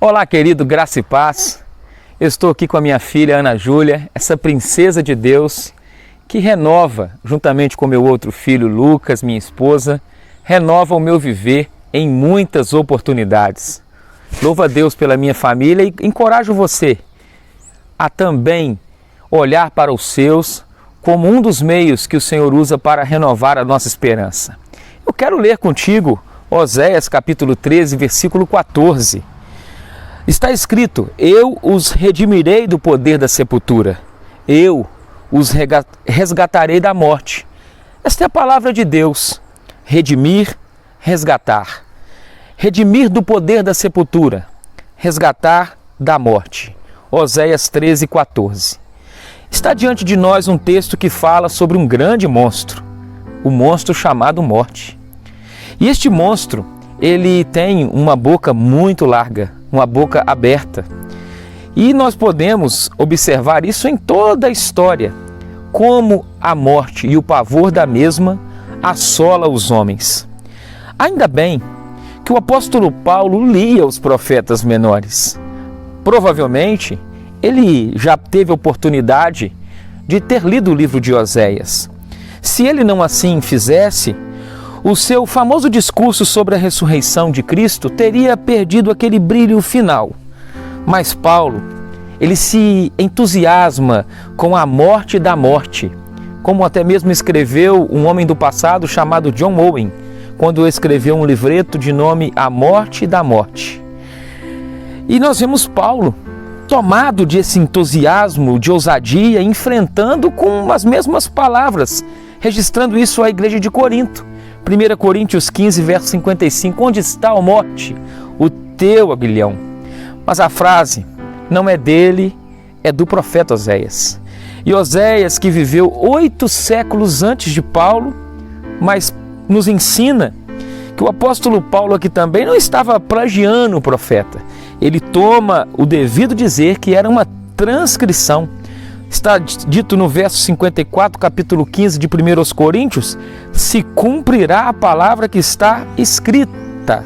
Olá, querido, graça e paz. Eu estou aqui com a minha filha Ana Júlia, essa princesa de Deus que renova, juntamente com meu outro filho Lucas, minha esposa, renova o meu viver em muitas oportunidades. Louvo a Deus pela minha família e encorajo você a também olhar para os seus como um dos meios que o Senhor usa para renovar a nossa esperança. Eu quero ler contigo Oséias capítulo 13, versículo 14. Está escrito: eu os redimirei do poder da sepultura, eu os resgatarei da morte. Esta é a palavra de Deus: redimir, resgatar. Redimir do poder da sepultura, resgatar da morte. Oséias 13, 14. Está diante de nós um texto que fala sobre um grande monstro, o monstro chamado morte. E este monstro, ele tem uma boca muito larga, uma boca aberta. E nós podemos observar isso em toda a história, como a morte e o pavor da mesma assola os homens. Ainda bem que o apóstolo Paulo lia os profetas menores. Provavelmente, ele já teve oportunidade de ter lido o livro de Oséias. Se ele não assim fizesse, o seu famoso discurso sobre a ressurreição de Cristo teria perdido aquele brilho final. Mas Paulo, ele se entusiasma com a morte da morte, como até mesmo escreveu um homem do passado chamado John Owen, quando escreveu um livreto de nome A Morte da Morte. E nós vemos Paulo tomado desse entusiasmo, de ousadia, enfrentando com as mesmas palavras, registrando isso à igreja de Corinto. 1 Coríntios 15, verso 55, onde está, ó morte, o teu aguilhão? Mas a frase não é dele, é do profeta Oséias. E Oséias, que viveu 8 séculos antes de Paulo, mas nos ensina que o apóstolo Paulo aqui também não estava plagiando o profeta. Ele toma o devido dizer que era uma transcrição. Está dito no verso 54, capítulo 15 de 1 Coríntios, se cumprirá a palavra que está escrita.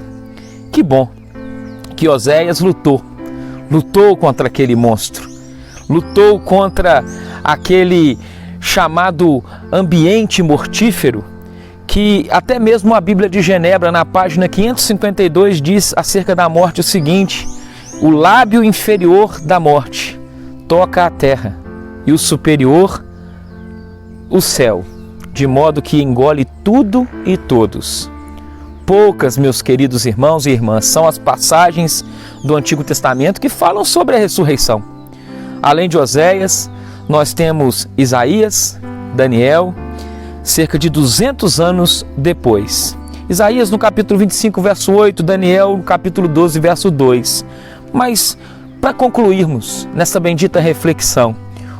Que bom que Oséias lutou contra aquele monstro, lutou contra aquele chamado ambiente mortífero, que até mesmo a Bíblia de Genebra, na página 552, diz acerca da morte o seguinte: o lábio inferior da morte toca a terra, e o superior o céu, de modo que engole tudo e todos. Poucas, meus queridos irmãos e irmãs, são as passagens do Antigo Testamento que falam sobre a ressurreição. Além de Oséias, nós temos Isaías, Daniel, cerca de 200 anos depois. Isaías no capítulo 25, verso 8, Daniel no capítulo 12, verso 2. Mas, para concluirmos nessa bendita reflexão,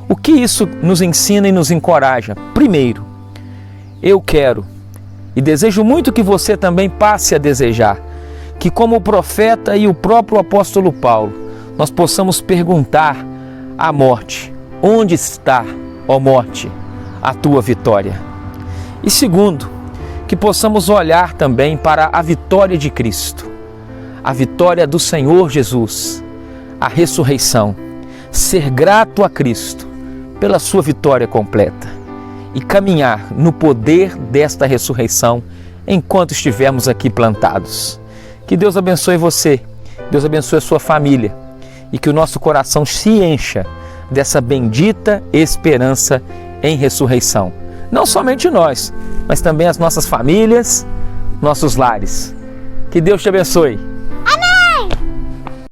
o que isso nos ensina e nos encoraja? Primeiro, eu quero e desejo muito que você também passe a desejar que, como o profeta e o próprio apóstolo Paulo, nós possamos perguntar à morte: onde está, ó morte, a tua vitória? E segundo, que possamos olhar também para a vitória de Cristo, a vitória do Senhor Jesus, a ressurreição, ser grato a Cristo pela sua vitória completa e caminhar no poder desta ressurreição enquanto estivermos aqui plantados. Que Deus abençoe você, Deus abençoe a sua família e que o nosso coração se encha dessa bendita esperança em ressurreição. Não somente nós, mas também as nossas famílias, nossos lares. Que Deus te abençoe.